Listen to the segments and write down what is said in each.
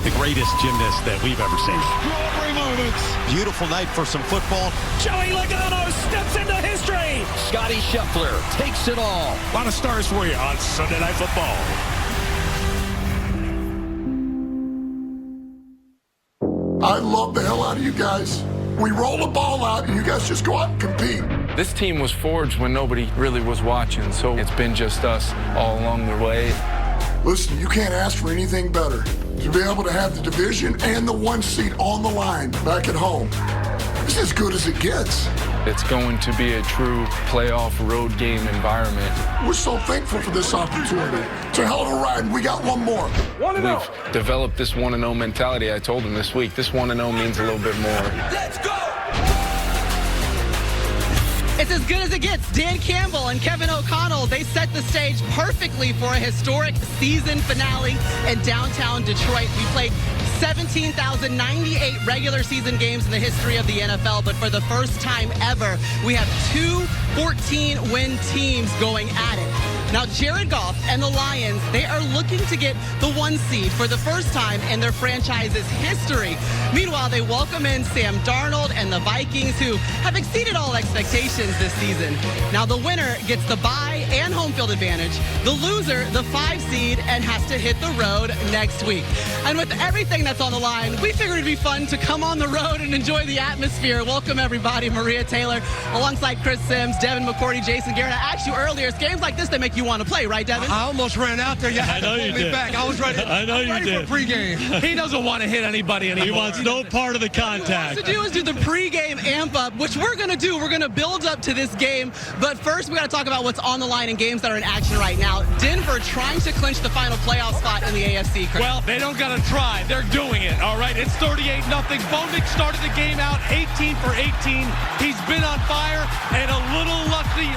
The greatest gymnast that we've ever seen. Extraordinary moments. Beautiful night for some football. Joey Logano steps into history. Scotty Scheffler takes it all. A lot of stars for you on Sunday Night Football. I love the hell out of you guys. We roll the ball out and you guys just go out and compete. This team was forged when nobody really was watching, so it's been just us all along the way. Listen, you can't ask for anything better. To be able to have the division and the 1 seat on the line back at home. It's as good as it gets. It's going to be a true playoff road game environment. We're so thankful for this opportunity. It's a hell of a ride, and we got one more. We've developed this 1-0 mentality. I told them this week, this 1-0 means a little bit more. Let's go! It's as good as it gets. Dan Campbell and Kevin O'Connell, they set the stage perfectly for a historic season finale in downtown Detroit. We played 17,098 regular season games in the history of the NFL, but for the first time ever, we have two 14-win teams going at it. Now, Jared Goff and the Lions, they are looking to get the 1 seed for the first time in their franchise's history. Meanwhile, they welcome in Sam Darnold and the Vikings, who have exceeded all expectations this season. Now, the winner gets the bye and home field advantage. The loser, the 5 seed, and has to hit the road next week. And with everything that's on the line, we figured it'd be fun to come on the road and enjoy the atmosphere. Welcome, everybody. Maria Taylor, alongside Chris Sims, Devin McCourty, Jason Garrett. I asked you earlier, it's games like this that make you want to play, right, Devin? I almost ran out there. I know you did. Back. I was ready. I know you did. For pregame. He doesn't want to hit anybody anymore. He wants no part of the contact. What we want to do is do the pregame amp up, which we're going to do. We're going to build up to this game. But first, we got to talk about what's on the line in games that are in action right now. Denver trying to clinch the final playoff spot in the AFC. Chris. Well, they don't got to try. They're doing it, all right? It's 38-0. Bonick started the game out 18 for 18. He's been on fire and a little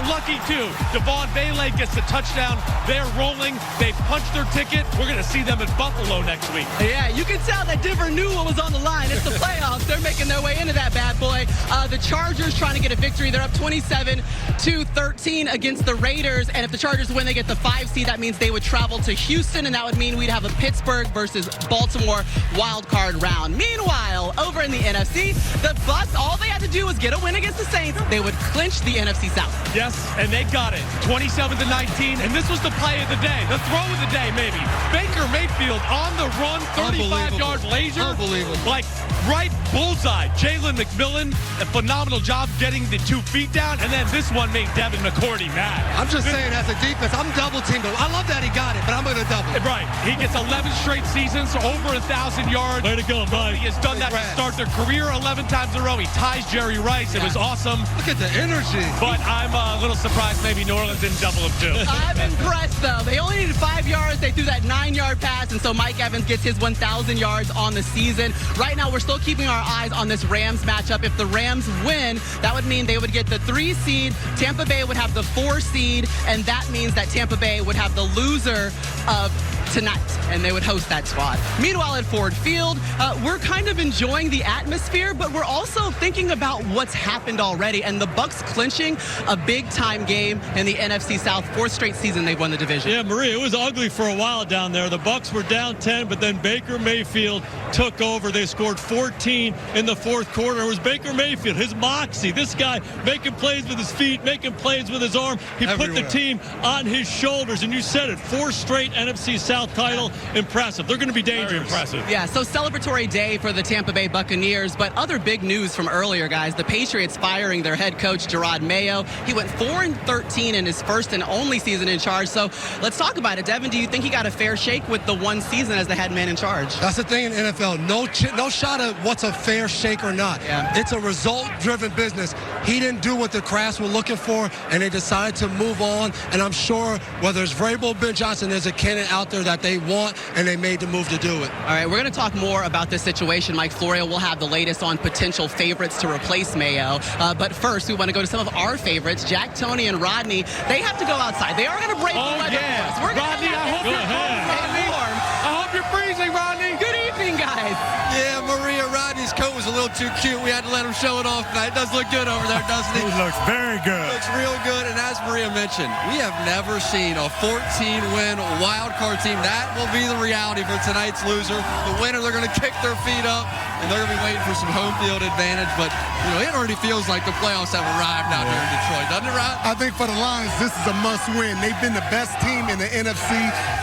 lucky too. Devon Bailey gets the touchdown. They're rolling. They punched their ticket. We're going to see them in Buffalo next week. Yeah, you can tell that Denver knew what was on the line. It's the playoffs. They're making their way into that bad boy. The Chargers trying to get a victory. They're up 27-13 against the Raiders. And if the Chargers win, they get the 5 seed. That means they would travel to Houston, and that would mean we'd have a Pittsburgh versus Baltimore wild card round. Meanwhile, over in the NFC, the Bucs, all they had to do was get a win against the Saints. They would clinch the NFC South. Yes, and they got it. 27-19, and this was the play of the day, the throw of the day, maybe. Baker Mayfield on the run, 35-yard laser. Unbelievable. Like, right bullseye. Jalen McMillan, a phenomenal job getting the 2 feet down, and then this one made Devin McCourty mad. I'm just saying, as a defense, I'm double-teamed. I love that he got it, but I'm going to double. Right. He gets 11 straight seasons, over 1,000 yards. Way to go, Mike. He has done that to start their career 11 times in a row. He ties Jerry Rice. It was awesome. Look at the energy. But I'm a little surprised maybe New Orleans didn't double him too. I'm impressed, though. They only needed 5 yards. They threw that 9-yard pass, and so Mike Evans gets his 1,000 yards on the season. Right now, we're still keeping our eyes on this Rams matchup. If the Rams win, that would mean they would get the 3 seed. Tampa Bay would have the 4 seed, and that means that Tampa Bay would have the loser of tonight, and they would host that squad. Meanwhile, at Ford Field, we're kind of enjoying the atmosphere, but we're also thinking about what's happened already, and the Bucs clinching a big-time game in the NFC South. 4th straight season they've won the division. Yeah, Maria, it was ugly for a while down there. The Bucs were down 10, but then Baker Mayfield took over. They scored 14 in the 4th quarter. It was Baker Mayfield, his moxie. This guy making plays with his feet, making plays with his arm. He put the team on his shoulders, and you said it, 4 straight NFC South title. Impressive. They're going to be dangerous. Very impressive. Yeah, so celebratory day for the Tampa Bay Buccaneers, but other big news from earlier, guys. The Patriots firing their head coach, Gerard Mayo. He went 4-13 in his first and only season in charge. So let's talk about it. Devin, do you think he got a fair shake with the 1 season as the head man in charge? That's the thing in NFL. No shot at what's a fair shake or not. Yeah. It's a result-driven business. He didn't do what the Crafts were looking for, and they decided to move on. And I'm sure whether it's Vrabel, Ben Johnson, there's a candidate out there that they want, and they made the move to do it. All right, we're going to talk more about this situation. Mike Florio will have the latest on potential favorites to replace Mayo. But first, we want to go to some of our favorites. Jack, Tony, and Rodney, they have to go outside. They are going to break the weather for us. We're Rodney, I hope you're cold, Rodney. warm. I hope you're freezing, Rodney. Good evening, guys. Yeah, Maria, Rodney's his coat was a little too cute. We had to let him show it off tonight. It does look good over there, doesn't he? He looks very good. Looks real good. And as Maria mentioned, we have never seen a 14-win wild card team. That will be the reality for tonight's loser. The winner, they're going to kick their feet up, and they're going to be waiting for some home field advantage. But, it already feels like the playoffs have arrived out here in Detroit, doesn't it, Rod? I think for the Lions, this is a must-win. They've been the best team in the NFC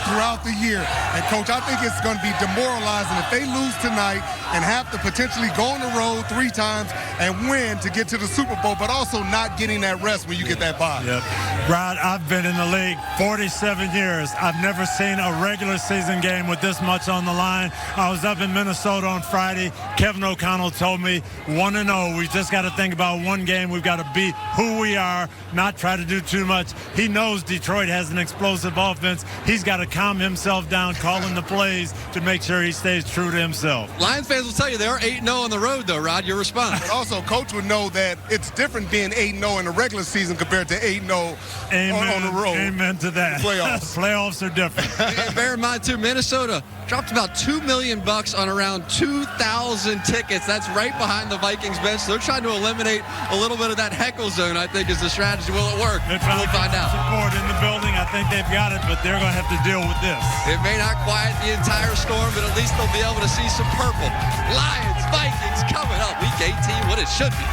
throughout the year. And, Coach, I think it's going to be demoralizing if they lose tonight and have to potentially go on the road 3 times and win to get to the Super Bowl, but also not getting that rest when you get that bye. Yep. Rod, I've been in the league 47 years. I've never seen a regular season game with this much on the line. I was up in Minnesota on Friday. Kevin O'Connell told me 1-0. We just got to think about one game. We've got to be who we are, not try to do too much. He knows Detroit has an explosive offense. He's got to calm himself down, calling the plays to make sure he stays true to himself. Lions fans will tell you they are 8-0 on the road, though, Rod. Your response? But also, Coach would know that it's different being 8-0 in the regular season compared to 8-0 on the road. Amen to that. Playoffs. Playoffs are different. And bear in mind, too, Minnesota dropped about $2 million on around 2,000 tickets. That's right behind the Vikings bench. They're trying to eliminate a little bit of that heckle zone, I think, is the strategy. Will it work? They're trying we'll to find out. Support in the building. I think they've got it, but they're going to have to deal with this. It may not quiet the entire storm, but at least they'll be able to see some purple. Lions, Vikings coming up. Week 18, what it should be.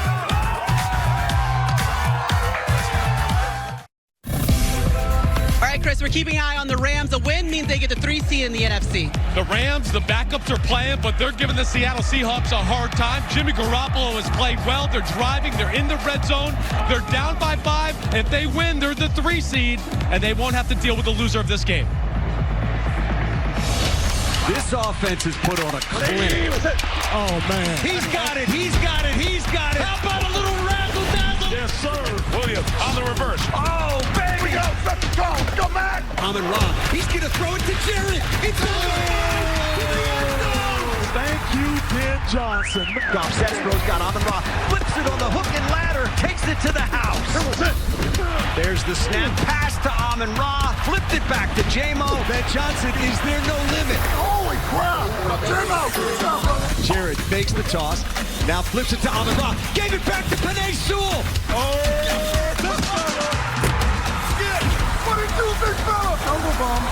All right, Chris, we're keeping an eye on the Rams. A win means they get the 3 seed in the NFC. The Rams, the backups are playing, but they're giving the Seattle Seahawks a hard time. Jimmy Garoppolo has played well. They're driving. They're in the red zone. They're down by 5. If they win, they're the 3 seed, and they won't have to deal with the loser of this game. This offense is put on a clinic. Oh, man. He's got it. He's got it. He's got it. How about a little razzle-dazzle? Yes, sir. Williams on the reverse. Oh, baby. Go, Matt! Amon-Ra. He's going to throw it to Jarrett. It's Thank you, Dan Johnson. KodsterPro's got Amon-Ra. Flips it on the hook and ladder. Takes it to the house. There's the snap pass to Amon-Ra. Flipped it back to J-Mo. Ben Johnson, is there no limit? Holy crap! J-Mo! Jarrett fakes the toss. Now flips it to Amon-Ra. Gave it back to Penei Sewell. What did you do, big fella? Double bomb.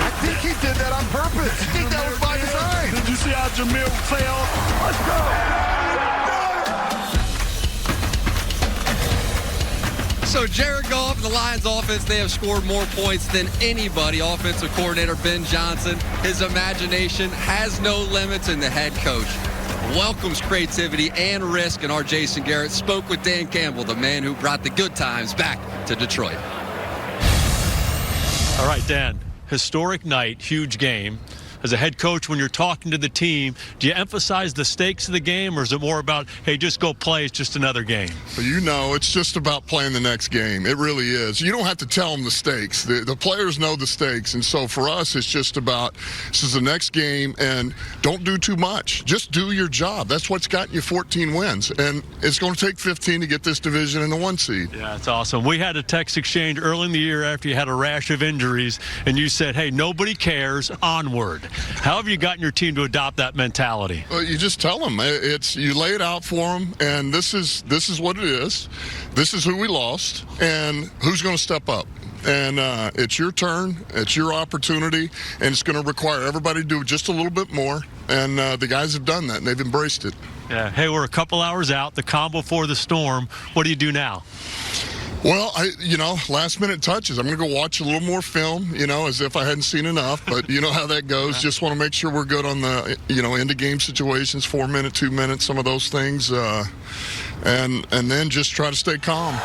I think he did that on purpose. I think that was by design. Did you see how Jamil fell? Let's go. So Jared Goff and the Lions offense, they have scored more points than anybody. Offensive coordinator Ben Johnson, his imagination has no limits, and the head coach welcomes creativity and risk. And our Jason Garrett spoke with Dan Campbell, the man who brought the good times back to Detroit. All right, Dan, historic night, huge game. As a head coach, when you're talking to the team, do you emphasize the stakes of the game, or is it more about, hey, just go play, it's just another game? Well, it's just about playing the next game. It really is. You don't have to tell them the stakes. The players know the stakes. And so for us, it's just about, this is the next game, and don't do too much. Just do your job. That's what's gotten you 14 wins. And it's going to take 15 to get this division in the 1 seed. Yeah, that's awesome. We had a text exchange early in the year after you had a rash of injuries, and you said, hey, nobody cares, onward. How have you gotten your team to adopt that mentality? Well, you just tell them. You lay it out for them, and this is what it is. This is who we lost, and who's going to step up. And it's your turn, it's your opportunity, and it's going to require everybody to do just a little bit more. And the guys have done that, and they've embraced it. Yeah. Hey, we're a couple hours out, the calm before the storm. What do you do now? Well, last minute touches. I'm going to go watch a little more film, as if I hadn't seen enough. But you know how that goes. Just want to make sure we're good on the, end of game situations, 4 minute, 2 minutes, some of those things. And then just try to stay calm.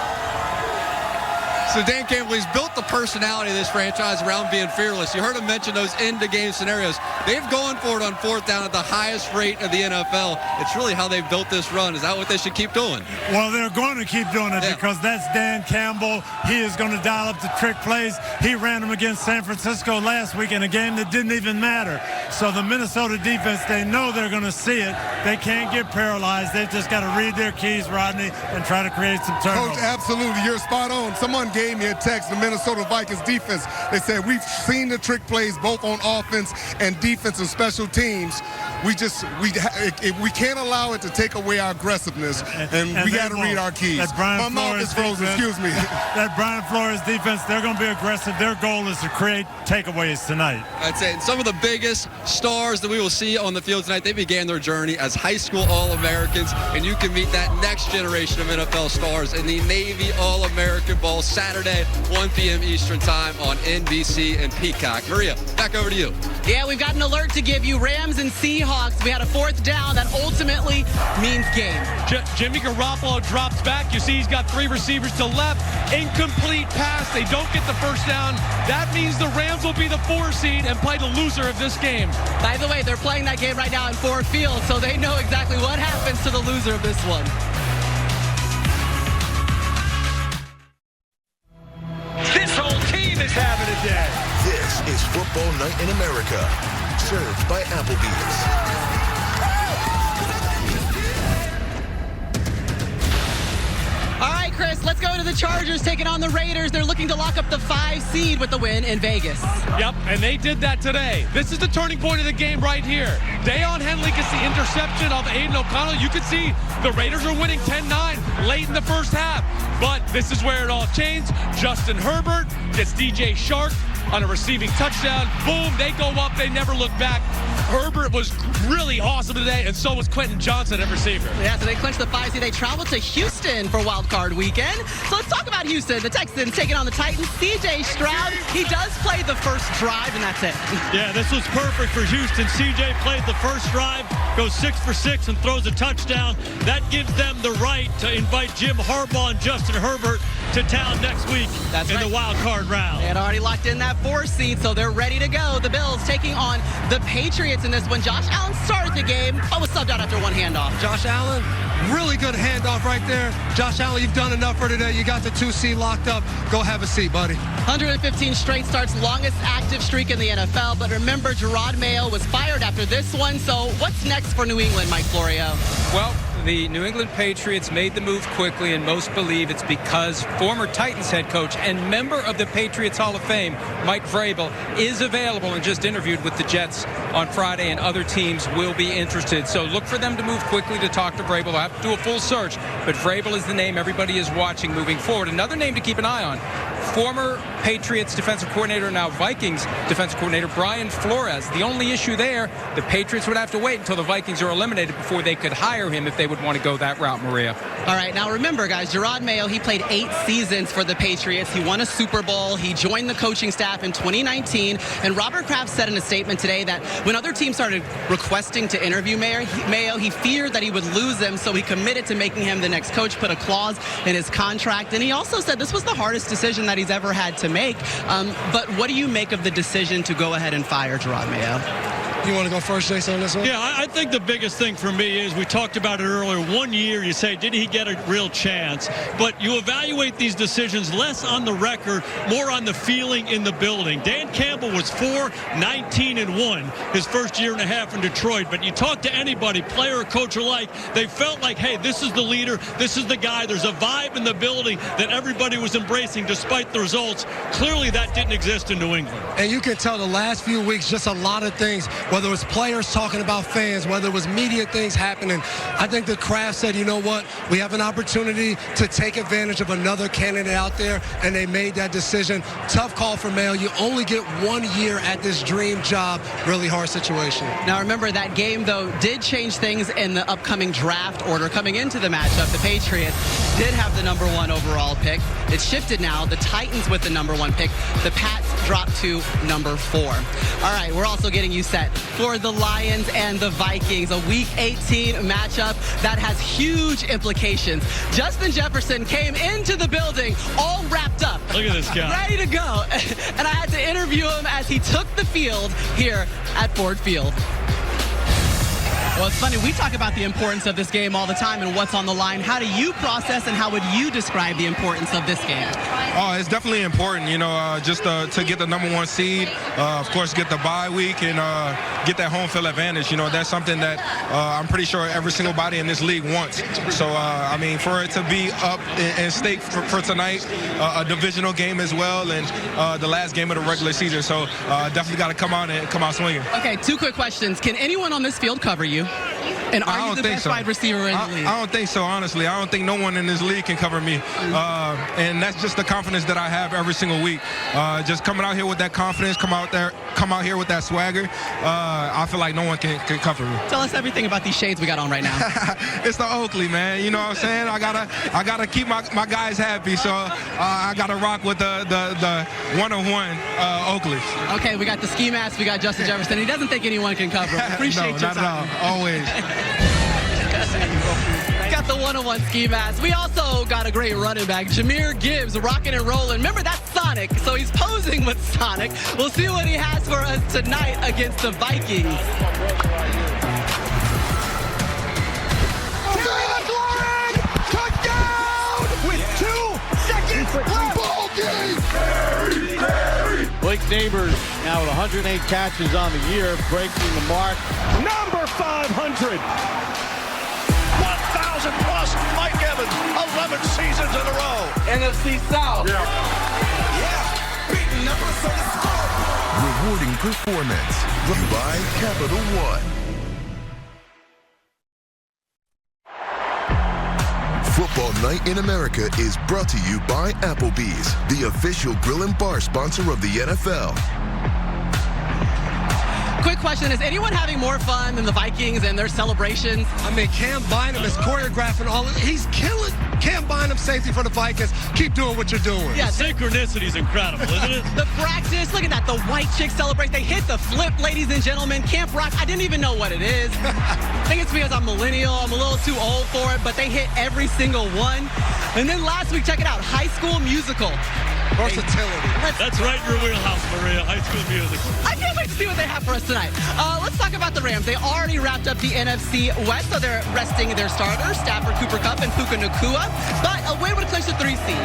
So Dan Campbell, he's built the personality of this franchise around being fearless. You heard him mention those end-of-game scenarios. They've gone for it on 4th down at the highest rate of the NFL. It's really how they've built this run. Is that what they should keep doing? Well, they're going to keep doing it because that's Dan Campbell. He is going to dial up the trick plays. He ran them against San Francisco last week in a game that didn't even matter. So the Minnesota defense, they know they're going to see it. They can't get paralyzed. They've just got to read their keys, Rodney, and try to create some turnovers. Coach, absolutely. You're spot on. Someone gave gave me a text, the Minnesota Vikings defense. They said, we've seen the trick plays both on offense and defense and special teams. We can't allow it to take away our aggressiveness, and we got to read our keys. My mouth is frozen, excuse me. That Brian Flores defense, they're going to be aggressive. Their goal is to create takeaways tonight. I'd say some of the biggest stars that we will see on the field tonight, they began their journey as high school All-Americans, and you can meet that next generation of NFL stars in the Navy All-American Bowl Saturday, 1 p.m. Eastern Time on NBC and Peacock. Maria, back over to you. Yeah, we've got an alert to give you. Rams and Seahawks. We had a 4th down that ultimately means game. Jimmy Garoppolo drops back. You see he's got 3 receivers to left. Incomplete pass. They don't get the first down. That means the Rams will be the 4 seed and play the loser of this game. By the way, they're playing that game right now in Ford Field, so they know exactly what happens to the loser of this one. This whole team is having a day. This is Football Night in America, served by Applebee's. All right, Chris, let's go to the Chargers taking on the Raiders. They're looking to lock up the 5 seed with the win in Vegas. Yep, and they did that today. This is the turning point of the game right here. Deion Henley gets the interception of Aiden O'Connell. You can see the Raiders are winning 10-9 late in the first half. But this is where it all changed. Justin Herbert gets DJ Shark on a receiving touchdown. Boom, they go up. They never look back. Herbert was really awesome today, and so was Quentin Johnson at receiver. Yeah, so they clinched the 5 seed. They traveled to Houston for Wild Card Weekend. So let's talk about Houston. The Texans taking on the Titans. C.J. Stroud, he does play the first drive, and that's it. Yeah, this was perfect for Houston. C.J. played the first drive, goes 6 for 6, and throws a touchdown. That gives them the right to invite Jim Harbaugh and Justin Herbert to town next week in the wild card round. They had already locked in that 4 seed, so they're ready to go. The Bills taking on the Patriots in this one. Josh Allen started the game, but was subbed out after 1 handoff. Josh Allen, really good handoff right there. Josh Allen, you've done enough for today. You got the 2 seed locked up. Go have a seat, buddy. 115 straight starts, longest active streak in the NFL. But remember, Gerard Mayo was fired after this one. So what's next for New England, Mike Florio? Well, the New England Patriots made the move quickly, and most believe it's because former Titans head coach and member of the Patriots Hall of Fame, Mike Vrabel, is available and just interviewed with the Jets on Friday, and other teams will be interested. So look for them to move quickly to talk to Vrabel. They'll have to do a full search, but Vrabel is the name everybody is watching moving forward. Another name to keep an eye on, former Patriots defensive coordinator, now Vikings defensive coordinator, Brian Flores. The only issue there, the Patriots would have to wait until the Vikings are eliminated before they could hire him if they would want to go that route, Maria. All right, now remember, guys, Gerard Mayo, he played 8 seasons for the Patriots. He won a Super Bowl. He joined the coaching staff in 2019. And Robert Kraft said in a statement today that when other teams started requesting to interview Mayo, he feared that he would lose them, so he committed to making him the next coach, put a clause in his contract. And he also said this was the hardest decision that he's ever had to make. But what do you make of the decision to go ahead and fire Gerard Mayo? You want to go first, Jason, on this one? Yeah, I think the biggest thing for me is, we talked about it earlier, 1 year, you say, did he get a real chance? But you evaluate these decisions less on the record, more on the feeling in the building. Dan Campbell was 4-19-1 his first year and a half in Detroit. But you talk to anybody, player or coach alike, they felt like, hey, this is the leader, this is the guy. There's a vibe in the building that everybody was embracing despite the results. Clearly that didn't exist in New England. And you can tell the last few weeks, just a lot of things, whether it was players talking about fans, whether it was media things happening. I think the Kraft said, you know what, we have an opportunity to take advantage of another candidate out there, and they made that decision. Tough call for Mayo. You only get 1 year at this dream job. Really hard situation. Now remember, that game, though, did change things in the upcoming draft order. Coming into the matchup, the Patriots did have the number 1 overall pick. It shifted now. The Titans with the number 1 pick. The Pats dropped to number 4. All right, we're also getting you set for the Lions and the Vikings, a Week 18 matchup that has huge implications. Justin Jefferson came into the building all wrapped up. Look at this guy. Ready to go. And I had to interview him as he took the field here at Ford Field. Well, it's funny. We talk about the importance of this game all the time and what's on the line. How do you process and how would you describe the importance of this game? Oh, it's definitely important, just to get the #1 seed, of course, get the bye week and get that home field advantage. That's something that I'm pretty sure every single body in this league wants. So, for it to be up in stake for tonight, a divisional game as well, and the last game of the regular season. So, definitely got to come out swinging. Okay, 2 quick questions. Can anyone on this field cover you? And are you the best wide receiver in the league? I don't think so, honestly. I don't think no one in this league can cover me. And that's just the confidence that I have every single week. Just coming out here with that confidence, come out here with that swagger. I feel like no one can cover me. Tell us everything about these shades we got on right now. It's the Oakley, man. You know what I'm saying? I gotta keep my guys happy, so I gotta rock with the 101 Oakley. Okay, we got the ski mask. We got Justin Jefferson. He doesn't think anyone can cover him. Appreciate your time. Not at all. Always. Got the 101 ski mask. We also got a great running back, Jahmyr Gibbs, rocking and rolling. Remember, that's Sonic, so he's posing with Sonic. We'll see what he has for us tonight against the Vikings. Touchdown with 2 seconds left. Ball game. Blake Neighbors now with 108 catches on the year, breaking the mark. Number 500. 1,000 plus Mike Evans. 11 seasons in a row. NFC South. Beating numbers on the scoreboard. Rewarding performance by Capital One. Football Night in America is brought to you by Applebee's, the official grill and bar sponsor of the NFL. Quick question, is anyone having more fun than the Vikings and their celebrations? I mean, Cam Bynum is choreographing all of it. He's killing. Cam Bynum, safety for the Vikings. Keep doing what you're doing. Yeah, synchronicity is incredible, isn't it? The practice, look at that. The white chicks celebrate. They hit the flip, ladies and gentlemen. Camp Rock, I didn't even know what it is. I think it's because I'm millennial. I'm a little too old for it, but they hit every single one. And then last week, check it out, High School Musical. Versatility. That's right in your wheelhouse, Maria. High School Musical. I can't wait to see what they have for us tonight. Let's talk about the Rams. They already wrapped up the NFC West, so they're resting their starters, Stafford, Cooper Kupp, and Puka Nacua. But a win would clinch the 3 seed.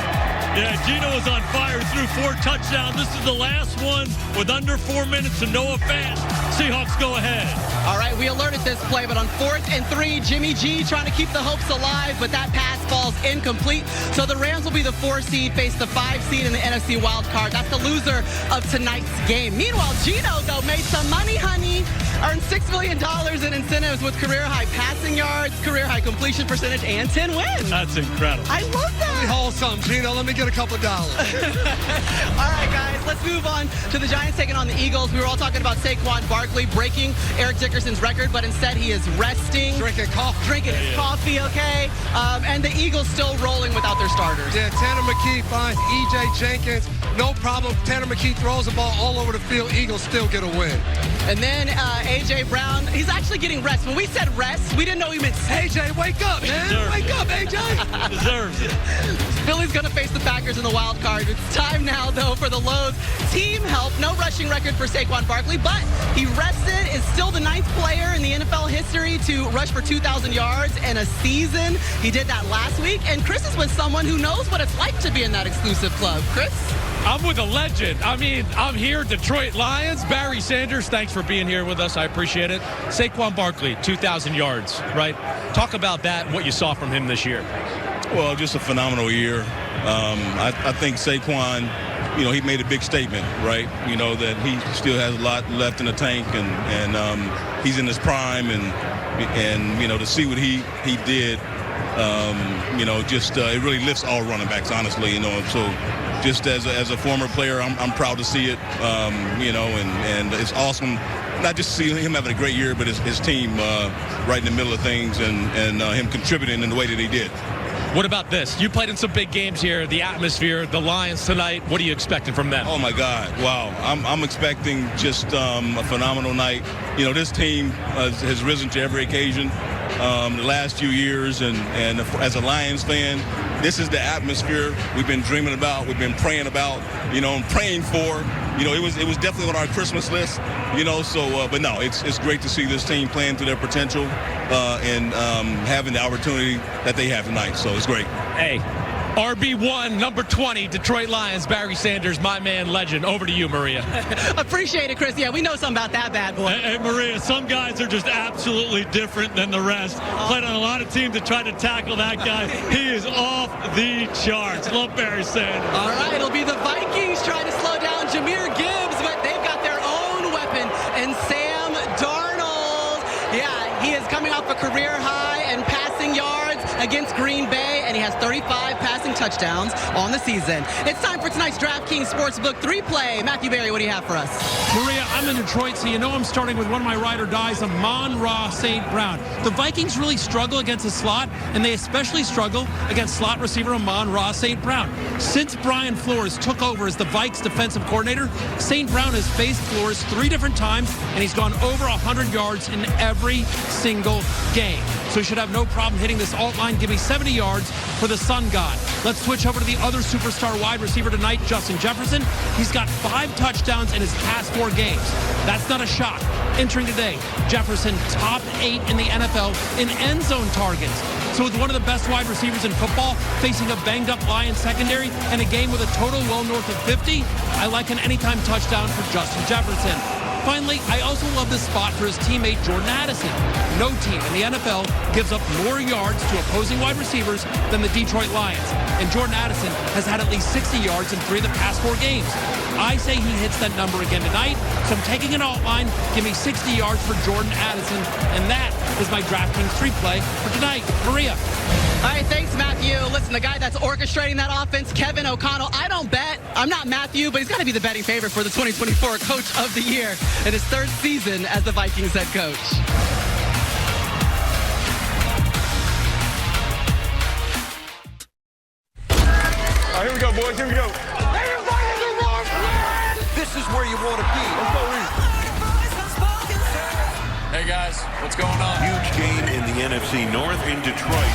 Yeah, Gino was on fire, threw 4 touchdowns. This is the last one with under 4 minutes and Noah Fant. Seahawks go ahead. All right, we alerted this play, but on 4th and 3, Jimmy G trying to keep the hopes alive, but that pass falls incomplete. So the Rams will be the 4 seed, face the 5 seed in the NFC wild card. That's the loser of tonight's game. Meanwhile, Gino, though, made some money, honey. Earned $6 million in incentives with career-high passing yards, career-high completion percentage, and 10 wins. That's incredible. I love that. Let me hold some, Gino. Let me get a couple of dollars. All right, guys, let's move on to the Giants taking on the Eagles. We were all talking about Saquon Barkley breaking Eric Dickerson's record, but instead he is resting. Drinking his coffee, okay? And the Eagles still rolling without their starters. Yeah, Tanner McKee finds E.J. Jenkins. No problem. Tanner McKee throws the ball all over the field. Eagles still get a win. And then A.J. Brown, he's actually getting rest. When we said rest, we didn't know he meant A.J., wake up, man. Wake up, A.J. Deserves it. Philly's going to face the Packers in the wild card. It's time now, though, for the Lowe's team help. No rushing record for Saquon Barkley, but he rested, is still the 9th player in the NFL history to rush for 2,000 yards in a season. He did that last week, and Chris is with someone who knows what it's like to be in that exclusive club. Chris? I'm with a legend. I mean, I'm here, Detroit Lions. Barry Sanders, thanks for being here with us. I appreciate it. Saquon Barkley, 2,000 yards, right? Talk about that, what you saw from him this year. Well, just a phenomenal year. I think Saquon, he made a big statement, right? That he still has a lot left in the tank, and he's in his prime, and to see what he did, it really lifts all running backs, honestly, So just as a former player, I'm proud to see it, and it's awesome. Not just to see him having a great year, but his team right in the middle of things, and him contributing in the way that he did. What about this? You played in some big games here, the atmosphere, the Lions tonight. What are you expecting from them? Oh, my God. Wow. I'm expecting just a phenomenal night. This team has risen to every occasion the last few years, and as a Lions fan, this is the atmosphere we've been dreaming about, we've been praying about, and praying for. It was definitely on our Christmas list, but no, it's great to see this team playing to their potential and having the opportunity that they have tonight. So it's great. Hey, RB1, number 20, Detroit Lions, Barry Sanders, my man, legend. Over to you, Maria. Appreciate it, Chris. Yeah, we know something about that bad boy. Hey, Maria, some guys are just absolutely different than the rest. Played on a lot of teams that tried to tackle that guy. He is off the charts. Love Barry Sanders. All right, it'll be the Vikings trying to slow down Jahmyr Gibbs, but they've got their own weapon, and Sam Darnold. Yeah, he is coming off a career high in passing yards against Green Bay, and he has 35 passing touchdowns on the season. It's time for tonight's DraftKings Sportsbook 3-play. Matthew Berry, what do you have for us? Maria, I'm in Detroit, so I'm starting with one of my ride or dies, Amon-Ra St. Brown. The Vikings really struggle against the slot, and they especially struggle against slot receiver Amon-Ra St. Brown. Since Brian Flores took over as the Vikes defensive coordinator, St. Brown has faced Flores 3 different times, and he's gone over 100 yards in every single game. So he should have no problem hitting this alt line. Give me 70 yards for the Sun God. Let's switch over to the other superstar wide receiver tonight, Justin Jefferson. He's got 5 touchdowns in his past 4 games. That's not a shock. Entering today, Jefferson top 8 in the NFL in end zone targets. So with one of the best wide receivers in football facing a banged-up Lions secondary and a game with a total well north of 50, I like an anytime touchdown for Justin Jefferson. Finally, I also love this spot for his teammate Jordan Addison. No team in the NFL gives up more yards to opposing wide receivers than the Detroit Lions. And Jordan Addison has had at least 60 yards in 3 of the past 4 games. I say he hits that number again tonight, so I'm taking an alt line. Give me 60 yards for Jordan Addison, and that is my DraftKings 3-play for tonight. Maria. All right, thanks, Matthew. Listen, the guy that's orchestrating that offense, Kevin O'Connell, I don't bet. I'm not Matthew, but he's got to be the betting favorite for the 2024 Coach of the Year in his 3rd season as the Vikings head coach. All right, here we go, boys. Here we go. This is where you want to be. Let's go, Reese. Hey, guys, what's going on? Huge game in the NFC North in Detroit.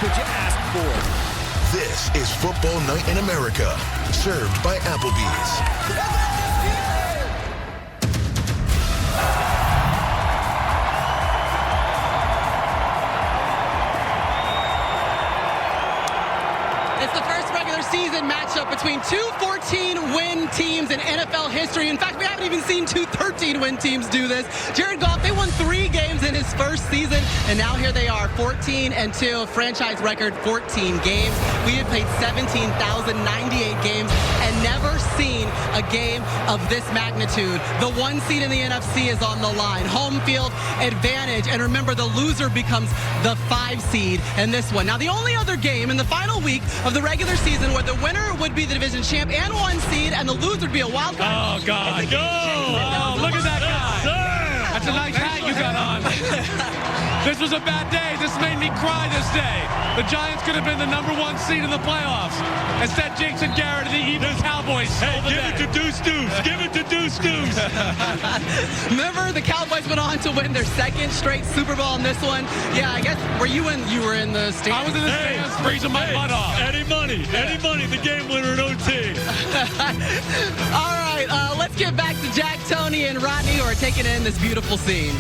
Could you ask for? This is Football Night in America, served by Applebee's. It's the first regular season matchup between 2 14-win teams in NFL history. In fact, we haven't even seen 2 13-win teams do this. Jared Goff, they won 3 games in his first season, and now here they are, 14-2, franchise record 14 games. We have played 17,098 games and never seen a game of this magnitude. The 1 seed in the NFC is on the line. Home field advantage, and remember, the loser becomes the 5 seed in this one. Now, the only other game in the final week of the regular season where the winner would be the division champ and 1 seed, and the loser would be a wild card. Oh, God, go! Oh, look at that guy. Sir. That's a nice hat you got on. This was a bad day. This made me cry this day. The Giants could have been the number 1 seed in the playoffs. Instead, Jason Garrett and the Eagles Cowboys. Hey, give it to Deuce Deuce. Give it to Deuce Deuce. Remember, the Cowboys went on to win their 2nd straight Super Bowl in this one. Yeah, I guess, were you in the stands? I was in the stands freezing my butt off. Eddie Money, the game winner in OT. All right, let's get back to Jack, Tony, and Rodney, who are taking in this beautiful scene.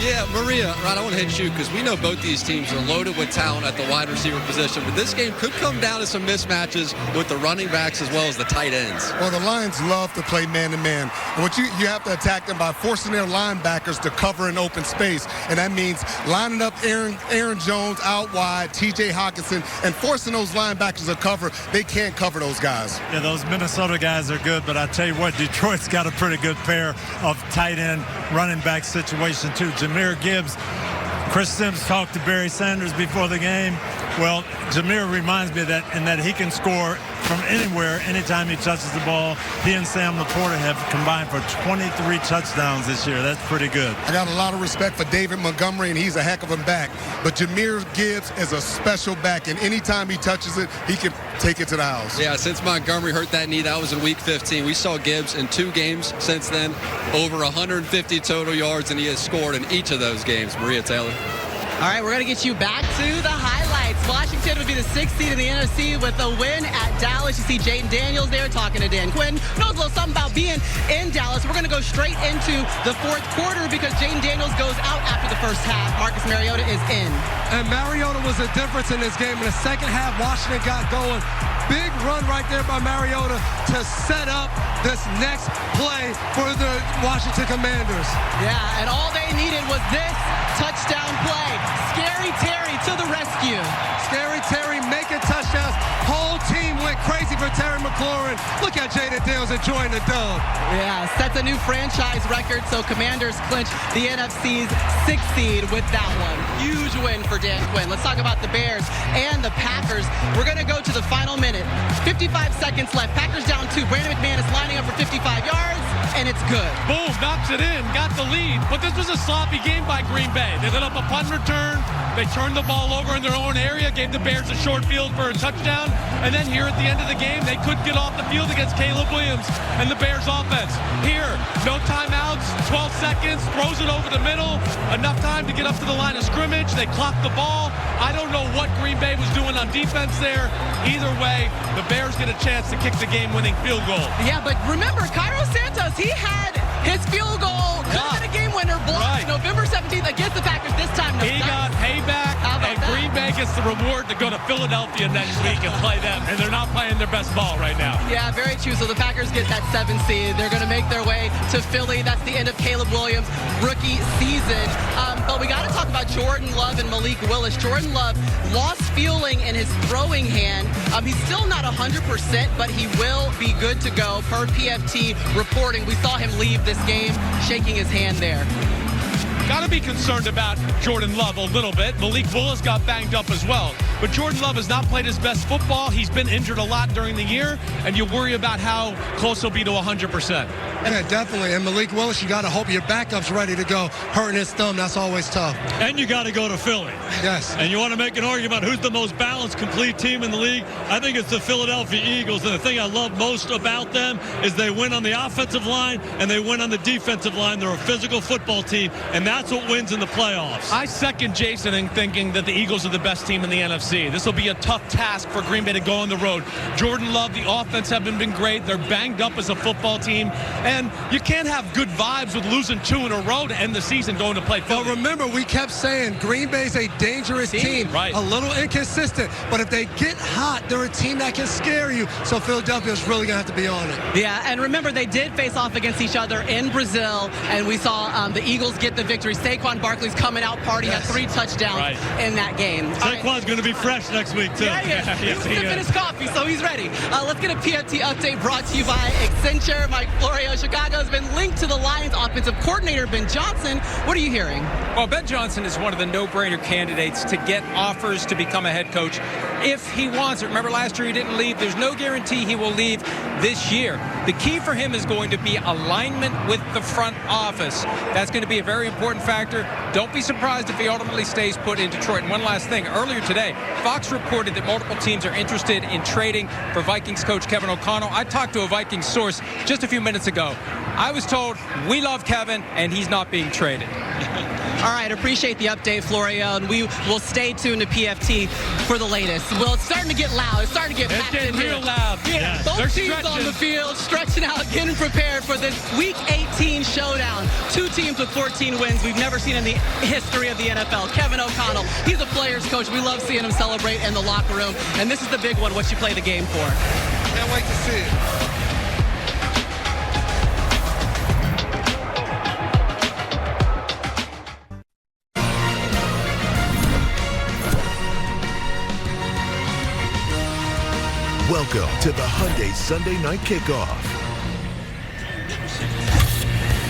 Yeah, Maria, Rod, I want to hit you because we know both these teams are loaded with talent at the wide receiver position, but this game could come down to some mismatches with the running backs as well as the tight ends. Well, the Lions love to play man-to-man. And what you have to attack them by forcing their linebackers to cover an open space. And that means lining up Aaron Jones out wide, T.J. Hockenson, and forcing those linebackers to cover. They can't cover those guys. Yeah, those Minnesota guys are good, but I tell you what, Detroit's got a pretty good pair of tight end running back situation too. Jahmyr Gibbs, Chris Sims talked to Barry Sanders before the game. Well, Jameer reminds me of that in that he can score from anywhere, anytime he touches the ball. He and Sam Laporta have combined for 23 touchdowns this year. That's pretty good. I got a lot of respect for David Montgomery, and he's a heck of a back. But Jameer Gibbs is a special back, and anytime he touches it, he can take it to the house. Yeah, since Montgomery hurt that knee, that was in Week 15. We saw Gibbs in 2 games since then, over 150 total yards, and he has scored in each of those games. Maria Taylor. All right, we're going to get you back to the highlights. Washington would be the 6th seed in the NFC with a win at Dallas. You see Jaden Daniels there talking to Dan Quinn. Knows a little something about being in Dallas. We're going to go straight into the 4th quarter because Jaden Daniels goes out after the first half. Marcus Mariota is in. And Mariota was the difference in this game. In the second half, Washington got going. Big run right there by Mariota to set up this next play for the Washington Commanders. Yeah, and all they needed was this touchdown play. Scary Terry to the rescue. Scary Terry making touchdowns. Whole team went crazy for Terry McLaurin. Look at Jaden Daniels enjoying the dub. Yeah, sets a new franchise record, so Commanders clinch the NFC's 6th seed with that one. Huge win for Dan Quinn. Let's talk about the Bears and the Packers. We're going to go to the final minute. 55 seconds left. Packers down 2. Brandon McManus lining up for 55 yards, and it's good. Boom, knocks it in, got the lead. But this was a sloppy game by Green Bay. They lit up a punt return. They turned the ball over in their own area, gave the Bears a short field for a touchdown. And then here at the end of the game, they couldn't get off the field against Caleb Williams and the Bears offense. Here, no timeouts, 12 seconds, throws it over the middle. Enough time to get up to the line of scrimmage. They clocked the ball. I don't know what Green Bay was doing on defense there. Either way, the Bears get a chance to kick the game-winning field goal. Yeah, but remember, Cairo Santos, he had his field goal, could have been a game winner, blocked November 17th against the Packers. This time, no. He got payback, and Green Bay gets the reward to go to Philadelphia next week and play them, and they're not playing their best ball right now. Yeah, very true. So the Packers get that 7th seed. They're going to make their way to Philly. That's the end of Caleb Williams' rookie season. But we got to talk about Jordan Love and Malik Willis. Jordan Love lost feeling in his throwing hand. He's still not 100%, but he will be good to go per PFT reporting. We saw him leave this game shaking his hand there. Got to be concerned about Jordan Love a little bit. Malik Willis got banged up as well. But Jordan Love has not played his best football. He's been injured a lot during the year, and you worry about how close he'll be to 100%. Yeah, definitely. And Malik Willis, you got to hope your backup's ready to go. Hurting his thumb, that's always tough. And you got to go to Philly. Yes. And you want to make an argument who's the most balanced, complete team in the league? I think it's the Philadelphia Eagles. And the thing I love most about them is they win on the offensive line and they win on the defensive line. They're a physical football team, and that's what wins in the playoffs. I second Jason in thinking that the Eagles are the best team in the NFC. This will be a tough task for Green Bay to go on the road. Jordan Love, the offense haven't been great. They're banged up as a football team. And you can't have good vibes with losing 2 in a row to end the season going to play Philly. But remember, we kept saying Green Bay's a dangerous team. Right. A little inconsistent. But if they get hot, they're a team that can scare you. So Philadelphia's really going to have to be on it. Yeah, and remember, they did face off against each other in Brazil, and we saw the Eagles get the victory. Saquon Barkley's coming out party, had 3 touchdowns in that game. Saquon's going to be fresh next week, too. Yeah, he was sipping his coffee, so he's ready. Let's get a PFT update brought to you by Accenture. Mike Florio. Chicago's been linked to the Lions offensive coordinator, Ben Johnson. What are you hearing? Well, Ben Johnson is one of the no-brainer candidates to get offers to become a head coach if he wants it. Remember, last year he didn't leave. There's no guarantee he will leave this year. The key for him is going to be alignment with the front office. That's going to be a very important factor. Don't be surprised if he ultimately stays put in Detroit. And one last thing. Earlier today, Fox reported that multiple teams are interested in trading for Vikings coach Kevin O'Connell. I talked to a Vikings source just a few minutes ago. I was told we love Kevin and he's not being traded. All right, appreciate the update, Florio, and we will stay tuned to PFT for the latest. Well, it's starting to get loud. It's starting to get packed in real here. loud. Yeah, both teams on the field, stretching out, getting prepared for this Week 18 showdown. 2 teams with 14 wins we've never seen in the history of the NFL. Kevin O'Connell, he's a player's coach. We love seeing him celebrate in the locker room, and this is the big one, what you play the game for. Can't wait to see it. Welcome to the Hyundai Sunday Night Kickoff.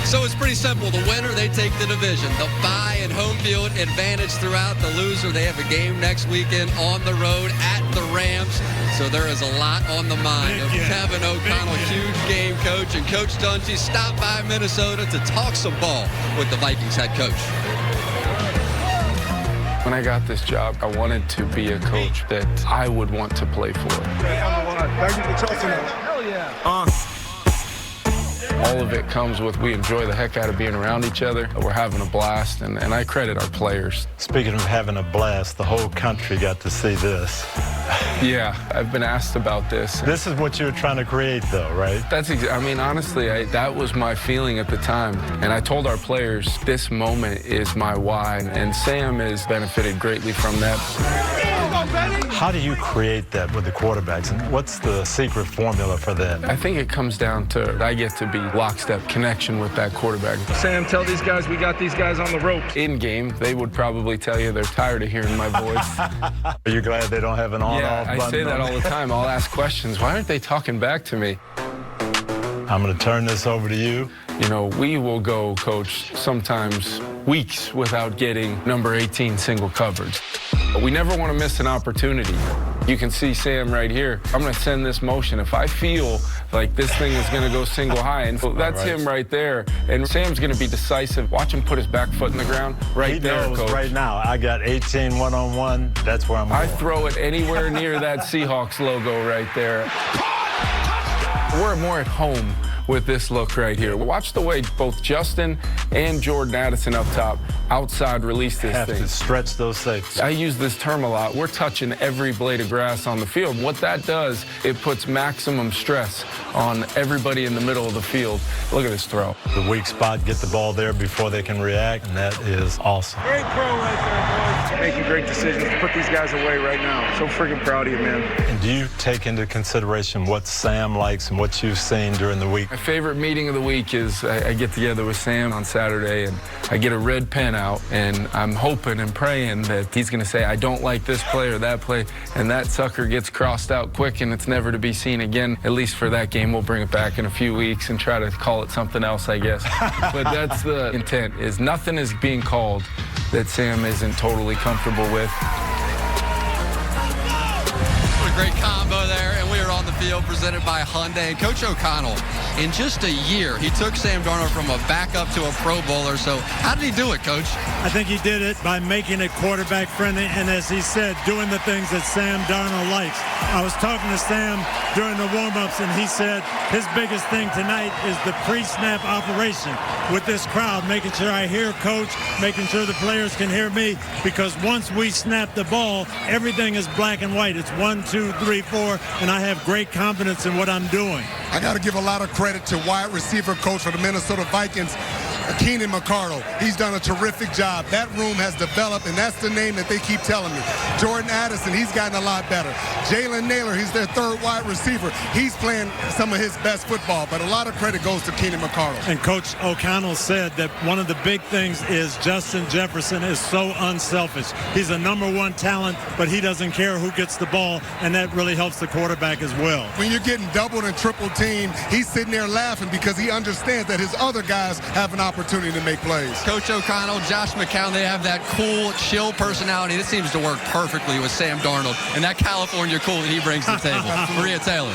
So it's pretty simple. The winner, they take the division. The bye and home field advantage throughout. The loser, they have a game next weekend on the road at the Rams. So there is a lot on the mind of Kevin O'Connell. Huge game, Coach. And Coach Dungy stopped by Minnesota to talk some ball with the Vikings head coach. When I got this job, I wanted to be a coach that I would want to play for. Thank you for trusting us. Hell yeah. All of it comes with we enjoy the heck out of being around each other. We're having a blast, and I credit our players. Speaking of having a blast, the whole country got to see this. Yeah, I've been asked about this. This is what you were trying to create, though, right? I mean, honestly, that was my feeling at the time. And I told our players, this moment is my why. And Sam has benefited greatly from that. How do you create that with the quarterbacks? And what's the secret formula for that? I think it comes down to I get to be lockstep connection with that quarterback. Sam, tell these guys we got these guys on the ropes. In game, they would probably tell you they're tired of hearing my voice. Are you glad they don't have an on-off button? Yeah, I say that all the time. I'll ask questions. Why aren't they talking back to me? I'm going to turn this over to you. You know, we will go, Coach, sometimes weeks without getting number 18 single coverage. But we never want to miss an opportunity. You can see Sam right here. I'm going to send this motion. If I feel like this thing is going to go single high, and that's him right there. And Sam's going to be decisive. Watch him put his back foot in the ground right there, Coach. He knows right now. I got 18 one-on-one. That's where I'm going. I throw it anywhere near that Seahawks logo right there. We're more at home with this look right here. Watch the way both Justin and Jordan Addison up top outside release this thing. Have to stretch those safeties. I use this term a lot. We're touching every blade of grass on the field. What that does, it puts maximum stress on everybody in the middle of the field. Look at this throw. The weak spot, get the ball there before they can react, and that is awesome. Great throw right there, boys. Making great decisions to put these guys away right now. So freaking proud of you, man. And do you take into consideration what Sam likes and what you've seen during the week? My favorite meeting of the week is I get together with Sam on Saturday, and I get a red pen out, and I'm hoping and praying that he's going to say, I don't like this play or that play, and that sucker gets crossed out quick, and it's never to be seen again, at least for that game. We'll bring it back in a few weeks and try to call it something else, I guess. But that's the intent, is nothing is being called that Sam isn't totally comfortable with. What a great combo there, and we are on the field presented by Hyundai. And Coach O'Connell, in just a year, he took Sam Darnold from a backup to a Pro Bowler. So how did he do it, Coach? I think he did it by making it quarterback friendly, and as he said, doing the things that Sam Darnold likes. I was talking to Sam during the warm-ups, and he said his biggest thing tonight is the pre-snap operation with this crowd, making sure I hear Coach, making sure the players can hear me, because once we snap the ball, everything is black and white. It's 1, 2, 3, 4, and I have great confidence in what I'm doing. I got to give a lot of credit to wide receiver coach for the Minnesota Vikings, Keenan McCardle. He's done a terrific job. That room has developed, and that's the name that they keep telling me. Jordan Addison, he's gotten a lot better. Jalen Naylor, he's their third wide receiver. He's playing some of his best football, but a lot of credit goes to Keenan McCardle. And Coach O'Connell said that one of the big things is Justin Jefferson is so unselfish. He's a #1 talent, but he doesn't care who gets the ball, and that really helps the quarterback as well. When you're getting doubled and triple teamed, he's sitting there laughing because he understands that his other guys have an opportunity to make plays. Coach O'Connell, Josh McCown, they have that cool, chill personality. This seems to work perfectly with Sam Darnold and that California cool that he brings to the table. Maria Taylor.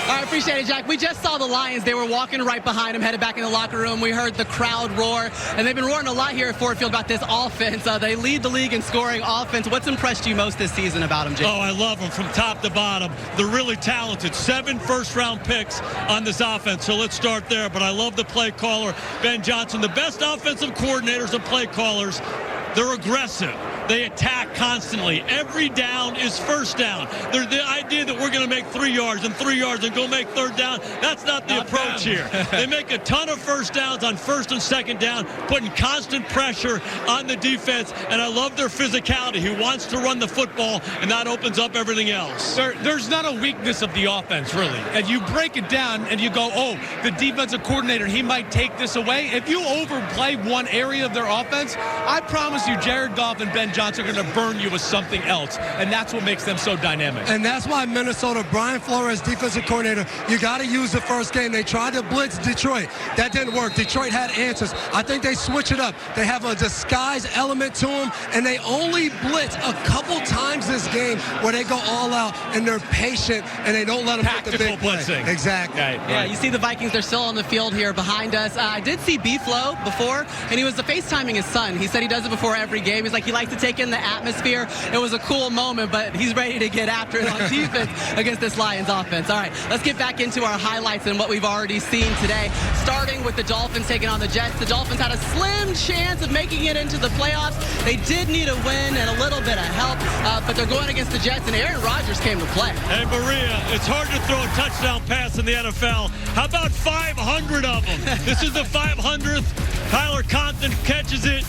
I appreciate it, Jack. We just saw the Lions. They were walking right behind him, headed back in the locker room. We heard the crowd roar, and they've been roaring a lot here at Ford Field about this offense. They lead the league in scoring offense. What's impressed you most this season about them, Jake? Oh, I love them from top to bottom. They're really talented. 7 first-round picks on this offense, so let's start there. But I love the play caller, Ben Johnson. The best offensive coordinators and play callers, they're aggressive. They attack constantly. Every down is first down. The idea that we're going to make 3 yards and 3 yards and go make third down, that's not the approach here. They make a ton of first downs on first and second down, putting constant pressure on the defense, and I love their physicality. He wants to run the football, and that opens up everything else. There's not a weakness of the offense, really. And you break it down and you go, oh, the defensive coordinator, he might take this away. If you overplay one area of their offense, I promise you Jared Goff and Ben Johnson are going to burn you with something else, and that's what makes them so dynamic. And that's why Minnesota, Brian Flores, defensive coordinator, you got to use the first game. They tried to blitz Detroit. That didn't work. Detroit had answers. I think they switch it up. They have a disguise element to them, and they only blitz a couple times this game where they go all out, and they're patient, and they don't let them hit the big play. Blitzing. Exactly. Yeah, you see the Vikings, they're still on the field here behind us. I did see B-Flow before, and he was FaceTiming his son. He said he does it before every game. He's like, he likes to take in the atmosphere. It was a cool moment, but he's ready to get after it on defense against this Lions offense. All right, let's get back into our highlights and what we've already seen today. Starting with the Dolphins taking on the Jets. The Dolphins had a slim chance of making it into the playoffs. They did need a win and a little bit of help, but they're going against the Jets, and Aaron Rodgers came to play. Hey, Maria, it's hard to throw a touchdown pass in the NFL. How about 500 of them? This is the 500th. Tyler Compton catches it.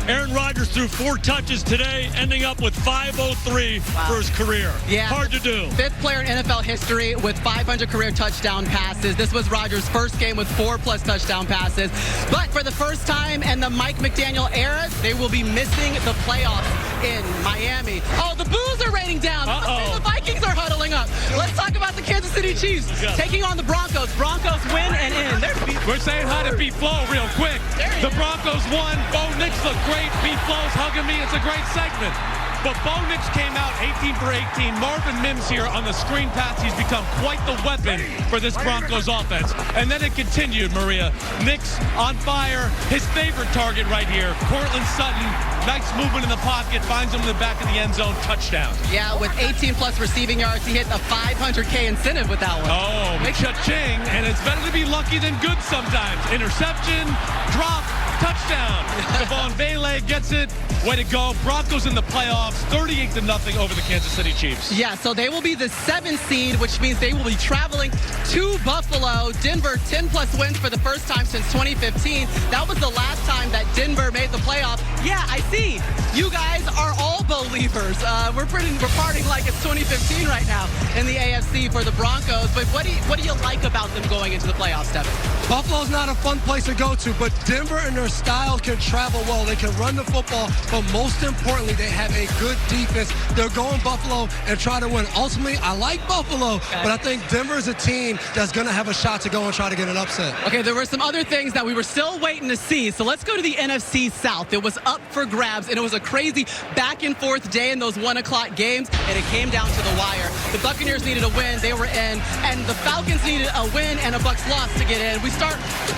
Aaron Rodgers threw 4 touches today, ending up with 503 for his career. Yeah. Hard to do. 5th player in NFL history with 500 career touchdown passes. This was Rodgers' first game with 4+ touchdown passes. But for the first time in the Mike McDaniel era, they will be missing the playoffs in Miami. Oh, the boos are raining down. The Vikings are huddling up. Let's talk about the Kansas City Chiefs taking on the Broncos. Broncos win and in. We're saying hi to B-Flow real quick. The Broncos won. Bo Nix looked great. B-Flow's hugging me. It's a great segment. But Bo Nix came out 18 for 18. Marvin Mims here on the screen pass. He's become quite the weapon for this Broncos offense. And then it continued, Maria. Nix on fire. His favorite target right here, Cortland Sutton. Nice movement in the pocket. Finds him in the back of the end zone. Touchdown. Yeah, with 18+ receiving yards, he hit a $500K incentive with that one. Oh, cha-ching. And it's better to be lucky than good sometimes. Interception, drop, touchdown. Devon Bailey gets it. Way to go. Broncos in the playoffs, 38-0 over the Kansas City Chiefs. Yeah, so they will be the 7th seed, which means they will be traveling to Buffalo. Denver, 10+ wins for the first time since 2015. That was the last time that Denver made the playoff. Yeah, I see. You guys are all believers. We're partying like it's 2015 right now in the AFC for the Broncos. But what do you like about them going into the playoffs, Devin? Buffalo's not a fun place to go to, but Denver and their style can travel well. They can run the football, but most importantly, they have a good defense. They're going Buffalo and try to win. Ultimately, I like Buffalo, but I think Denver is a team that's going to have a shot to go and try to get an upset. Okay, there were some other things that we were still waiting to see, so let's go to the NFC South. It was up for grabs, and it was a crazy back-and-forth day in those 1 o'clock games, and it came down to the wire. The Buccaneers needed a win. They were in, and the Falcons needed a win and a Bucs loss to get in. We start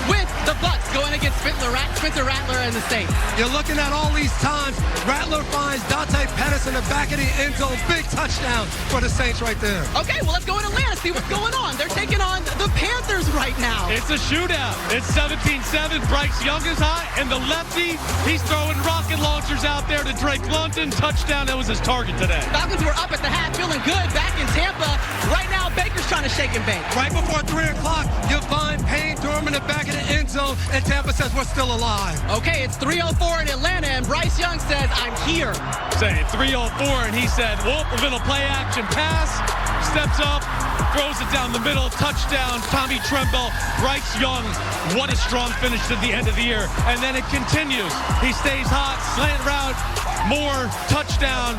with the Bucs going against Spencer Rattler and the Saints. You're looking at all these times. Rattler finds Dante Pettis in the back of the end zone. Big touchdown for the Saints right there. Okay, well, let's go in Atlanta, see what's going on. They're taking on the Panthers right now. It's a shootout. It's 17-7. Bryce Young is hot, and the lefty, he's throwing rocket launchers out there to Drake London. Touchdown. That was his target today. Falcons were up at the half, feeling good back in Tampa. Right now, Baker's trying to shake and bake. Right before 3 o'clock, you find Payne Durham in the back of the end zone, and Tampa says we're still alive. Okay, it's 3:04 in Atlanta, and Bryce Young says, I'm here. Say 3:04, and he said, well, we're going to play action pass. Steps up, throws it down the middle, touchdown, Tommy Tremble, Bryce Young. What a strong finish to the end of the year. And then it continues. He stays hot, slant route, more, touchdown.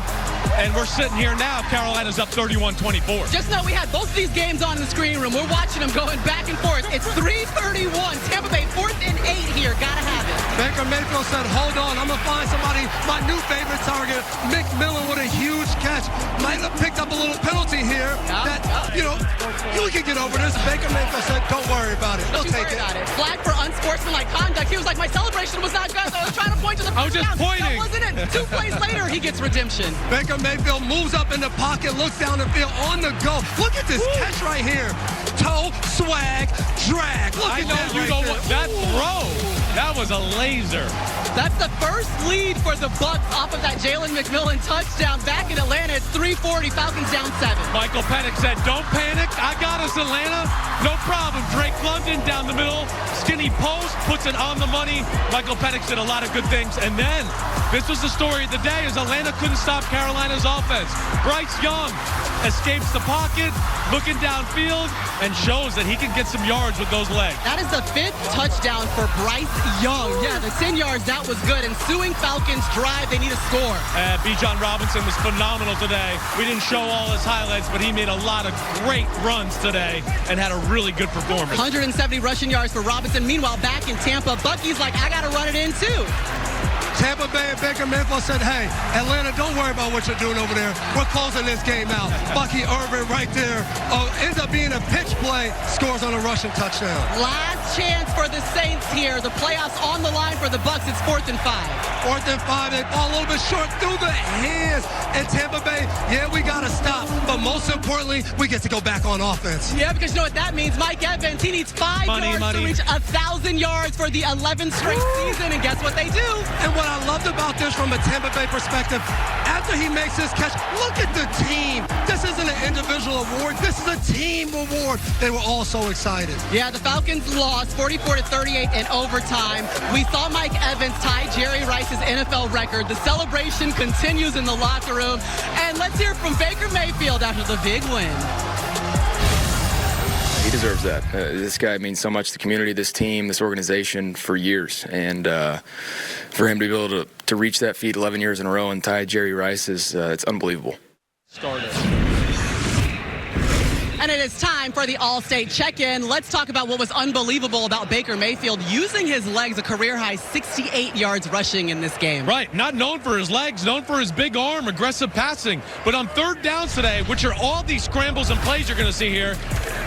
And we're sitting here now. Carolina's up 31-24. Just know we had both of these games on in the screen room. We're watching them going back and forth. It's 3:31. Tampa Bay 4th and 8 here. Gotta have it. Baker Mayfield said, hold on, I'm going to find somebody, my new favorite target, McMillan with a huge catch. Might have picked up a little penalty here you can get over this. Baker Mayfield said, don't worry about it. They'll take it. Flag for unsportsmanlike conduct. He was like, my celebration was not good. I was trying to point to the I was just pointing. That wasn't it. 2 plays later, he gets redemption. Baker Mayfield moves up in the pocket, looks down the field on the go. Look at this catch right here. Toe, swag, drag. Look at that right there. That throw. That was a laser. That's the first lead for the Bucs off of that Jalen McMillan touchdown back in Atlanta. It's 3:40. Falcons down 7. Michael Penix said, don't panic. I got us, Atlanta. No problem. Drake London London down the middle, skinny post, puts it on the money. Michael Penix did a lot of good things. And then, this was the story of the day, is Atlanta couldn't stop Carolina's offense. Bryce Young escapes the pocket, looking downfield, and shows that he can get some yards with those legs. That is the 5th touchdown for Bryce Young. Yeah, the 10 yards, that was good. Ensuing Falcons drive, they need a score. Bijan Robinson was phenomenal today. We didn't show all his highlights, but he made a lot of great runs today and had a really good performance. 170 rushing yards for Robinson. Meanwhile, back in Tampa, Bucky's like, I got to run it in too. Tampa Bay and Baker Mayfield said, hey, Atlanta, don't worry about what you're doing over there. We're closing this game out. Bucky Irvin right there ends up being a pitch play, scores on a rushing touchdown. Last chance for the Saints here. The playoffs on the line for the Bucs. It's 4th and 5. 4th and 5. They fall a little bit short through the hands. And Tampa Bay, yeah, we got to stop. But most importantly, we get to go back on offense. Yeah, because you know what that means? Mike Evans, he needs 5 yards to reach 1,000 yards for the 11th straight season. And guess what they do? And what I loved about this from a Tampa Bay perspective, after he makes his catch, look at the team. This isn't an individual award. This is a team award. They were all so excited. Yeah, the Falcons lost 44-38 in overtime. We saw Mike Evans tie Jerry Rice's NFL record. The celebration continues in the locker room. And let's hear from Baker Mayfield after the big win. He deserves that. This guy means so much to the community, this team, this organization for years. And for him to be able to reach that feat 11 years in a row and tie Jerry Rice is it's unbelievable. And it is time for the All-State check-in. Let's talk about what was unbelievable about Baker Mayfield using his legs, a career-high 68 yards rushing in this game. Right, not known for his legs, known for his big arm, aggressive passing. But on third downs today, which are all these scrambles and plays you're going to see here,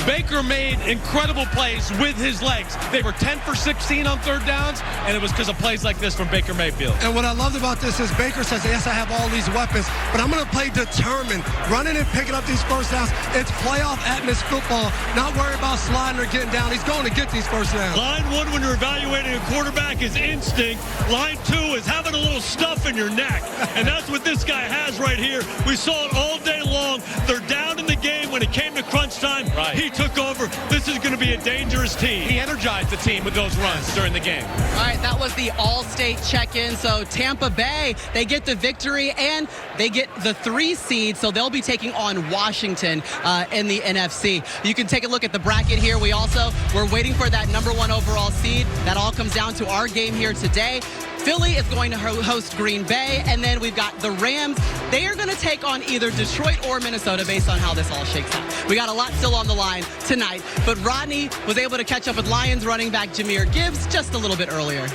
Baker made incredible plays with his legs. They were 10 for 16 on third downs, and it was because of plays like this from Baker Mayfield. And what I loved about this is Baker says, yes, I have all these weapons, but I'm going to play determined, running and picking up these first downs. It's playoff atmosphere football, not worry about sliding or getting down. He's going to get these first downs. Line 1, when you're evaluating a quarterback, is instinct. Line 2 is having a little stuff in your neck, and that's what this guy has right here. We saw it all day long. They're down in the game. When it came to crunch time, he took over. This is going to be a dangerous team. He energized the team with those runs during the game. All right, that was the All-State check-in. So Tampa Bay, they get the victory, and they get the 3 seed, so they'll be taking on Washington in the NFC. You can take a look at the bracket here. We're waiting for that #1 overall seed. That all comes down to our game here today. Philly is going to host Green Bay, and then we've got the Rams. They are going to take on either Detroit or Minnesota based on how this all shakes out. We got a lot still on the line tonight, but Rodney was able to catch up with Lions running back Jahmyr Gibbs just a little bit earlier.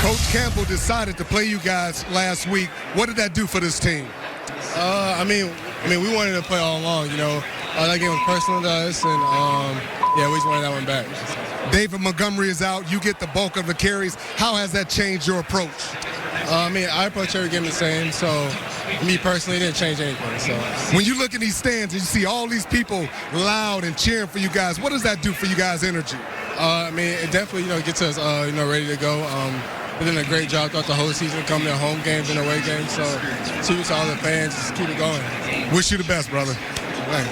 Coach Campbell decided to play you guys last week. What did that do for this team? I mean, we wanted to play all along, you know. That game was personal to us, and yeah, we just wanted that one back. David Montgomery is out. You get the bulk of the carries. How has that changed your approach? I mean, I approach every game the same, so me personally, it didn't change anything. So when you look at these stands and you see all these people loud and cheering for you guys, what does that do for you guys' energy? I mean, it definitely, gets us, ready to go. We're doing a great job throughout the whole season, coming to home games and away games. So, to all the fans, just keep it going. Wish you the best, brother. Thanks.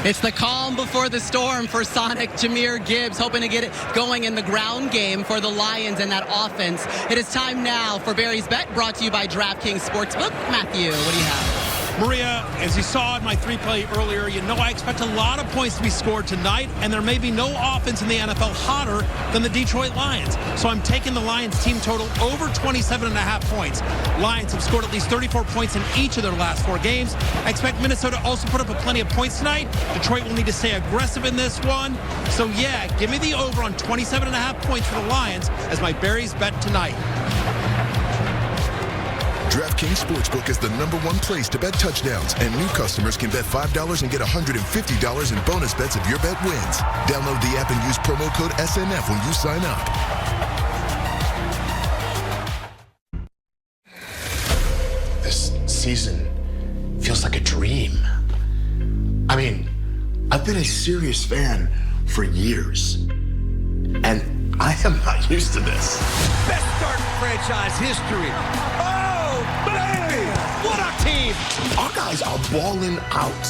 It's the calm before the storm for Sonic Jahmyr Gibbs, hoping to get it going in the ground game for the Lions and that offense. It is time now for Barry's Bet, brought to you by DraftKings Sportsbook. Matthew, what do you have? Maria, as you saw in my 3-play earlier, I expect a lot of points to be scored tonight, and there may be no offense in the NFL hotter than the Detroit Lions. So I'm taking the Lions team total over 27.5 points. Lions have scored at least 34 points in each of their last 4 games. I expect Minnesota also put up plenty of points tonight. Detroit will need to stay aggressive in this one. So yeah, give me the over on 27.5 points for the Lions as my Barry's Bet tonight. DraftKings Sportsbook is the #1 place to bet touchdowns, and new customers can bet $5 and get $150 in bonus bets if your bet wins. Download the app and use promo code SNF when you sign up. This season feels like a dream. I mean, I've been a serious fan for years, and I am not used to this. Best start in franchise history. Oh, baby! What a team! Our guys are balling out.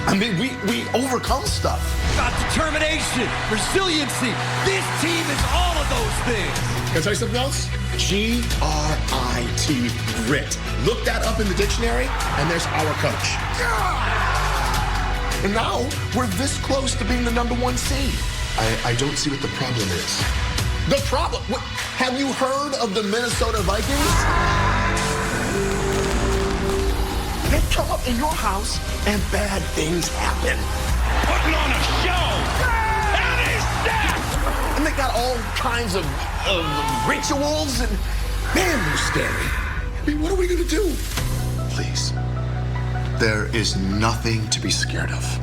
I mean, we overcome stuff. Got determination, resiliency. This team is all of those things. Can I tell you something else? G-R-I-T, grit. Look that up in the dictionary, and there's our coach. And now, we're this close to being the #1 seed. I don't see what the problem is. The problem? Have you heard of the Minnesota Vikings? They come up in your house, and bad things happen. Putting on a show. And he's stacked. And they got all kinds of rituals, and man, they're scary. I mean, what are we gonna do? Please, there is nothing to be scared of.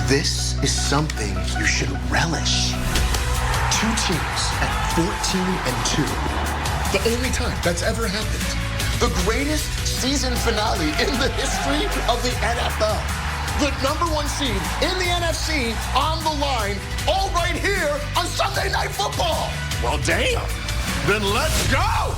This is something you should relish. 2 teams at 14-2. The only time that's ever happened. The greatest season finale in the history of the NFL. The #1 seed in the NFC on the line, all right here on Sunday Night Football. Well, damn. Then let's go.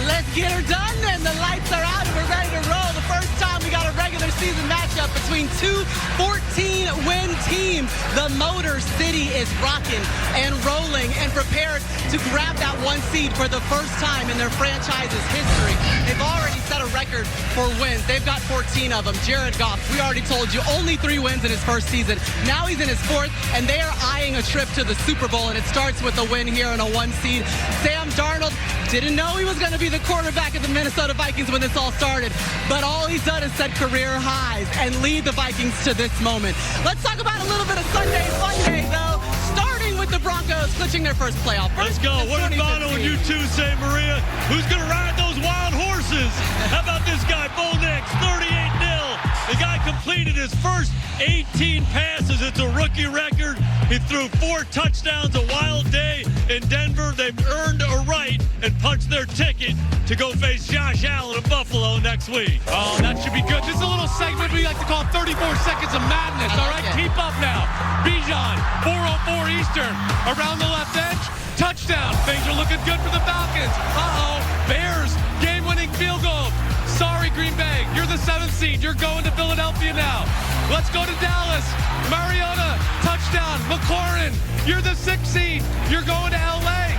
Let's get her done, and the lights are out, and we're ready to roll. The first time we got a regular season matchup between 2 14-win teams. The Motor City is rocking and rolling and prepared to grab that 1 seed for the first time in their franchise's history. They've already set a record for wins. They've got 14 of them. Jared Goff, we already told you, only 3 wins in his first season. Now he's in his 4th, and they are eyeing a trip to the Super Bowl, and it starts with a win here in a 1 seed. Sam Darnold didn't know he was going to be the quarterback of the Minnesota Vikings when this all started, but all he's done is set career highs and lead the Vikings to this moment. Let's talk about a little bit of Sunday fun day, though, starting with the Broncos clinching their first playoff. Let's go. What did Bono and you two say, Maria? Who's going to ride those wild horses? How about this guy, Bo Nix, 38-0. The guy completed his first 18 passes. It's a rookie record. He threw 4 touchdowns, a wild day in Denver. They've earned a right and punched their ticket to go face Josh Allen in Buffalo next week. Oh, that should be good. This is a little segment we like to call 34 Seconds of Madness. All right, keep up now. Bijan, 4:04 Eastern, around the left edge, touchdown. Things are looking good for the Falcons. Uh-oh, Bears, game-winning field goal. Sorry, Green Bay, you're the 7th seed. You're going to Philadelphia now. Let's go to Dallas. Mariota, touchdown. McLaurin, you're the 6th seed. You're going to L.A.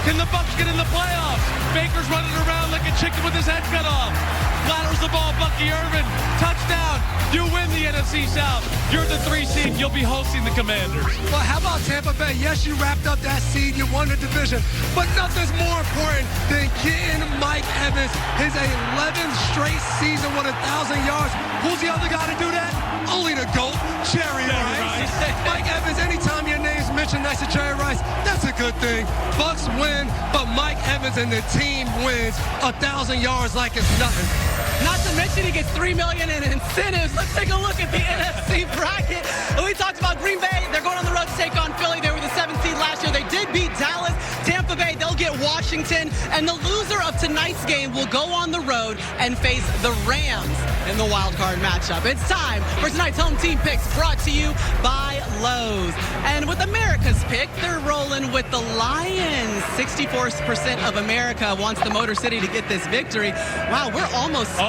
Can the Bucs get in the playoffs? Baker's running around like a chicken with his head cut off. Laterals the ball, Bucky Irvin. Touchdown. You win the NFC South. You're the 3 seed. You'll be hosting the Commanders. Well, how about Tampa Bay? Yes, you wrapped up that seed. You won the division. But nothing's more important than getting Mike Evans his 11th straight season with 1,000 yards. Who's the other guy to do that? Only the GOAT, Jerry Rice. Mike Evans, anytime your name's mentioned next to Jerry Rice, that's a good thing. Bucs win, but Mike Evans and the team wins 1,000 yards like it's nothing. Not to mention he gets $3 million in incentives. Let's take a look at the NFC bracket. We talked about Green Bay. They're going on the road to take on Philly. They were the 7th seed last year. They did beat Dallas. Tampa Bay, they'll get Washington. And the loser of tonight's game will go on the road and face the Rams in the wild card matchup. It's time for tonight's home team picks, brought to you by Lowe's. And with America's pick, they're rolling with the Lions. 64% of America wants the Motor City to get this victory. Wow, we're almost split.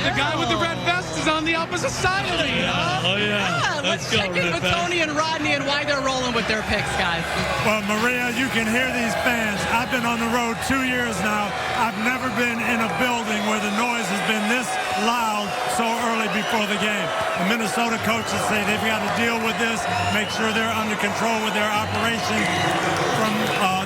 The guy with the red vest is on the opposite side of me. Let's check in with Tony and Rodney and why they're rolling with their picks, guys. Well, Maria, you can hear these fans. I've been on the road 2 years now. I've never been in a building where the noise has been this loud so early before the game. The Minnesota coaches say they've got to deal with this, make sure they're under control with their operation. From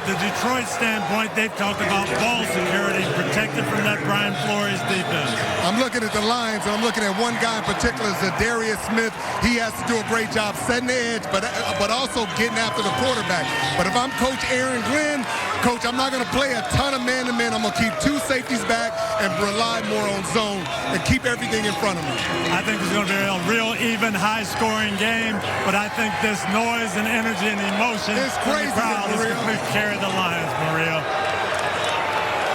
the Detroit standpoint, they've talked about ball security, protected from that Brian Flores defense. I'm looking at the Lions, and I'm looking at one guy in particular, Zadarius Smith. He has to do a great job setting the edge, but also getting after the quarterback. But if I'm Coach Aaron Glenn, Coach, I'm not going to play a ton of man-to-man. I'm going to keep 2 safeties back and rely more on zone and keep everything in front of me. I think it's going to be a real even, high-scoring game, but I think this noise and energy and emotion from the crowd is going to carry the Lions, Maria.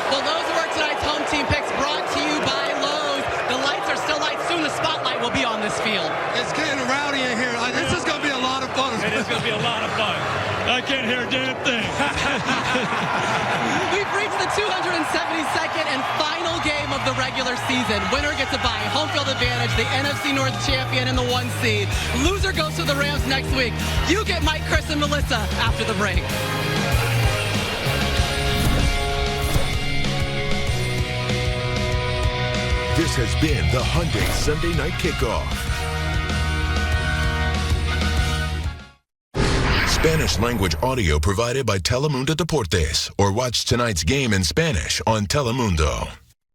Well, those were tonight's home team picks, brought to you by Lowe's. The lights are still light. Soon the spotlight will be on this field. It's getting rowdy in here. This is going to be a lot of fun. It is going to be a lot of fun. I can't hear a damn thing. We've reached the 272nd and final game of the regular regular season. Winner gets a bye, home field advantage, the NFC North champion and the 1 seed. Loser goes to the Rams next week. You get Mike, Chris, and Melissa after the break. This has been the Hyundai Sunday Night Kickoff. Spanish language audio provided by Telemundo Deportes, or watch tonight's game in Spanish on Telemundo.